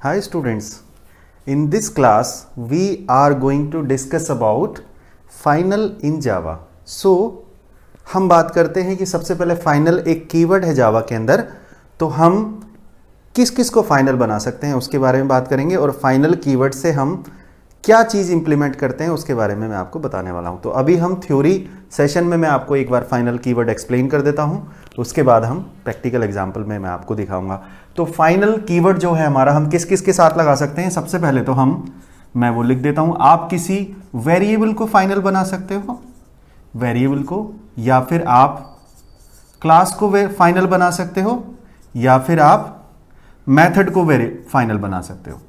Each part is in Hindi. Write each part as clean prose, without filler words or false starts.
Hi students, in this class we are going to discuss about final in Java. So हम बात करते हैं कि सबसे पहले फाइनल एक कीवर्ड है जावा के अंदर, तो हम किस किस को फाइनल बना सकते हैं उसके बारे में बात करेंगे और फाइनल कीवर्ड से हम क्या चीज़ इंप्लीमेंट करते हैं उसके बारे में मैं आपको बताने वाला हूं। तो अभी हम थ्योरी सेशन में मैं आपको एक बार फाइनल कीवर्ड एक्सप्लेन कर देता हूं, उसके बाद हम प्रैक्टिकल एग्जांपल में मैं आपको दिखाऊंगा। तो फाइनल कीवर्ड जो है हमारा, हम किस किस के साथ लगा सकते हैं। सबसे पहले तो मैं वो लिख देता हूं, आप किसी वेरिएबल को फाइनल बना सकते हो, वेरिएबल को, या फिर आप क्लास को फाइनल बना सकते हो, या फिर आप मेथड को फाइनल बना सकते हो।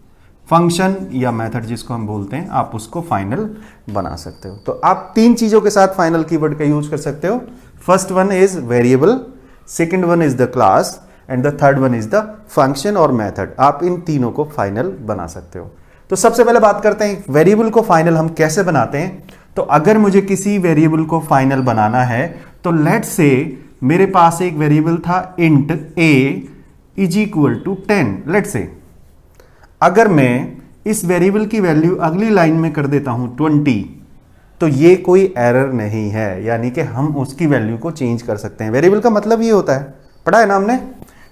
फंक्शन या मेथड जिसको हम बोलते हैं, आप उसको फाइनल बना सकते हो। तो आप तीन चीजों के साथ फाइनल कीवर्ड का यूज कर सकते हो। First one is variable, second one is the class and the third one is the function और मेथड। आप इन तीनों को फाइनल बना सकते हो। तो सबसे पहले बात करते हैं वेरिएबल को फाइनल हम कैसे बनाते हैं। तो अगर मुझे किसी वेरिएबल को फाइनल बनाना है तो लेट्स से मेरे पास एक वेरिएबल था int a is equal to 10। Let's say अगर मैं इस वेरिएबल की वैल्यू अगली लाइन में कर देता हूं 20, तो ये कोई एरर नहीं है, यानी कि हम उसकी वैल्यू को चेंज कर सकते हैं। वेरिएबल का मतलब ये होता है, पढ़ा है ना हमने,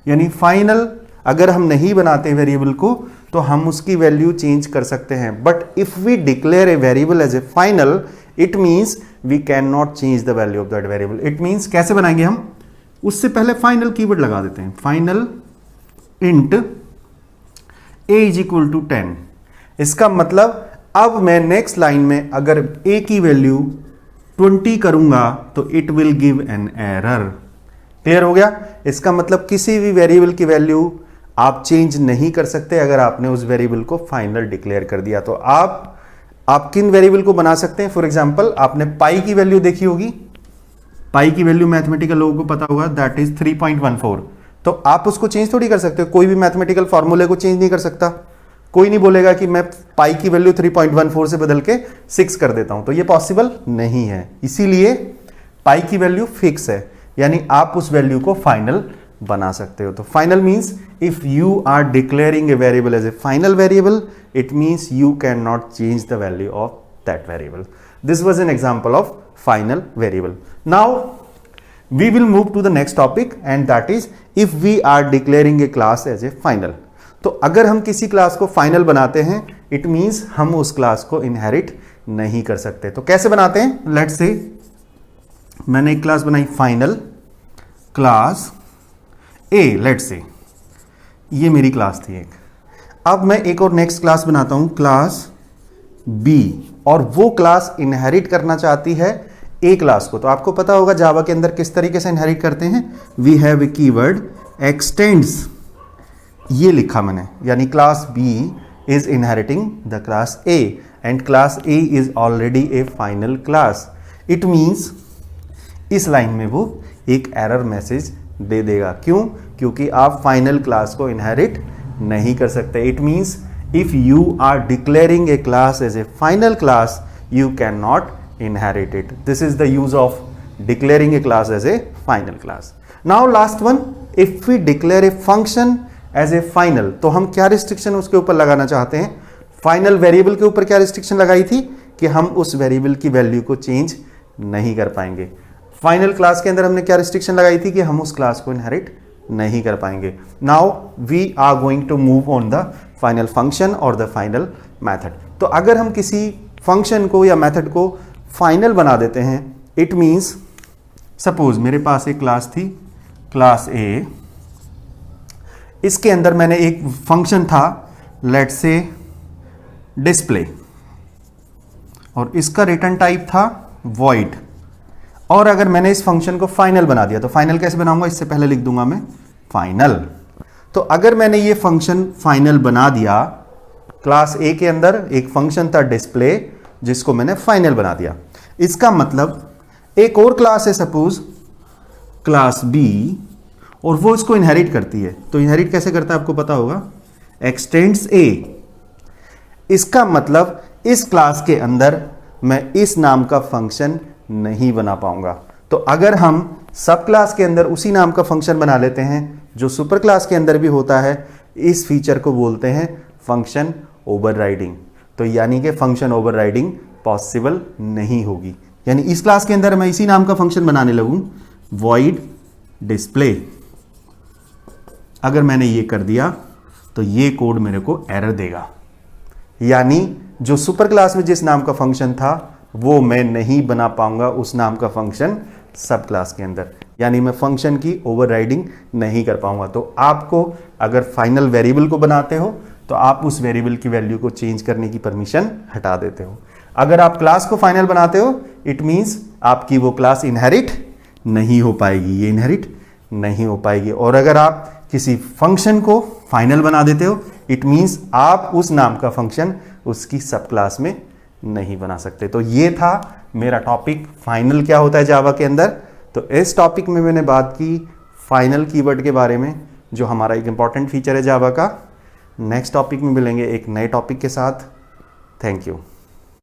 यानी फाइनल अगर हम नहीं बनाते वेरिएबल को तो हम उसकी वैल्यू चेंज कर सकते हैं। But if we declare a variable as a final, it means we can not change the value of that variable. It means कैसे बनाएंगे हम, उससे पहले फाइनल कीवर्ड लगा देते हैं, final int a is equal to 10। इसका मतलब अब मैं नेक्स्ट लाइन में अगर a की वैल्यू 20 करूंगा तो it will give an error. Clear हो गया। इसका मतलब किसी भी वेरिएबल की वैल्यू आप चेंज नहीं कर सकते अगर आपने उस वेरिएबल को फाइनल डिक्लेयर कर दिया। तो आप किन वेरिएबल को बना सकते हैं। फॉर एग्जांपल आपने पाई की वैल्यू देखी होगी, पाई की वैल्यू मैथमेटिकल लोगों को पता होगा, दैट इज 3.14। तो आप उसको चेंज थोड़ी कर सकते हो, कोई भी मैथमेटिकल फॉर्मूले को चेंज नहीं कर सकता। कोई नहीं बोलेगा कि मैं पाई की वैल्यू 3.14 से बदल के 6 कर देता हूं, तो ये पॉसिबल नहीं है। इसीलिए पाई की वैल्यू फिक्स है, यानी आप उस वैल्यू को फाइनल बना सकते हो। तो final means if you are declaring a variable as a final variable, it means you can not change the value of that variable. This was an example of final variable. Now we will move to the next topic and that is if we are declaring a class as a final। तो अगर हम किसी क्लास को फाइनल बनाते हैं, इट मींस हम उस क्लास को इनहेरिट नहीं कर सकते। तो कैसे बनाते हैं, लेट्स से मैंने एक क्लास बनाई final class a, let's say ये मेरी क्लास थी एक। अब मैं एक और नेक्स्ट क्लास बनाता हूं क्लास b, और वो क्लास इनहेरिट करना चाहती है ए क्लास को। तो आपको पता होगा जावा के अंदर किस तरीके से इनहेरिट करते हैं, we have a keyword extends, ये लिखा मैंने, यानी class B is inheriting the class A and class A is already a final class. It means इस लाइन में वो एक एरर मैसेज दे देगा। क्यों? क्योंकि आप फाइनल क्लास को इनहेरिट नहीं कर सकते। It means if you are declaring a class as a final class, you cannot inherit it. This is the use of declaring a class as a final class. Now last one, if we declare a function as a final, तो हम क्या रिस्ट्रिक्शन उसके ऊपर लगाना चाहते हैं। फाइनल वेरिएबल के ऊपर क्या रिस्ट्रिक्शन लगाई थी कि हम उस वेरिएबल की वैल्यू को चेंज नहीं कर पाएंगे। फाइनल क्लास के अंदर हमने क्या रिस्ट्रिक्शन लगाई थी कि हम उस क्लास को इनहेरिट नहीं कर पाएंगे। Now we are going to move on the final function और द फाइनल मेथड। तो अगर हम किसी फंक्शन को या मेथड को फाइनल बना देते हैं, इट मींस सपोज मेरे पास एक क्लास थी क्लास ए, इसके अंदर मैंने एक फंक्शन था लेट्स से डिस्प्ले, और इसका रिटर्न टाइप था वॉइड। और अगर मैंने इस फंक्शन को फाइनल बना दिया, तो फाइनल कैसे बनाऊंगा, इससे पहले लिख दूंगा मैं फाइनल। तो अगर मैंने ये फंक्शन फाइनल बना दिया, क्लास ए के अंदर एक फंक्शन था डिस्प्ले जिसको मैंने फाइनल बना दिया, इसका मतलब एक और क्लास है सपोज क्लास बी, और वो इसको इनहेरिट करती है। तो इनहेरिट कैसे करता है आपको पता होगा, एक्सटेंड्स ए। इसका मतलब इस क्लास के अंदर मैं इस नाम का फंक्शन नहीं बना पाऊंगा। तो अगर हम सब क्लास के अंदर उसी नाम का फंक्शन बना लेते हैं जो सुपर क्लास के अंदर भी होता है, इस फीचर को बोलते हैं फंक्शन ओवरराइडिंग। तो यानी कि फंक्शन ओवरराइडिंग पॉसिबल नहीं होगी। यानी इस क्लास के अंदर मैं इसी नाम का फंक्शन बनाने लगूं, void display। अगर मैंने ये कर दिया तो ये कोड मेरे को एरर देगा। यानी जो सुपर क्लास में जिस नाम का फंक्शन था वो मैं नहीं बना पाऊंगा उस नाम का फंक्शन सब क्लास के अंदर। यानी मैं फंक्शन की ओवरराइडिंग नहीं कर पाऊंगा। तो आपको अगर फाइनल वेरिएबल को बनाते हो तो आप उस वेरिएबल की वैल्यू को चेंज करने की परमिशन हटा देते हो। अगर आप क्लास को फाइनल बनाते हो इट मींस आपकी वो क्लास इनहेरिट नहीं हो पाएगी, ये इनहेरिट नहीं हो पाएगी। और अगर आप किसी फंक्शन को फाइनल बना देते हो इट मींस आप उस नाम का फंक्शन उसकी सब क्लास में नहीं बना सकते। तो ये था मेरा टॉपिक, फाइनल क्या होता है जावा के अंदर। तो इस टॉपिक में मैंने बात की फाइनल कीवर्ड के बारे में, जो हमारा एक इंपॉर्टेंट फीचर है जावा का। नेक्स्ट टॉपिक में मिलेंगे एक नए टॉपिक के साथ। Thank you.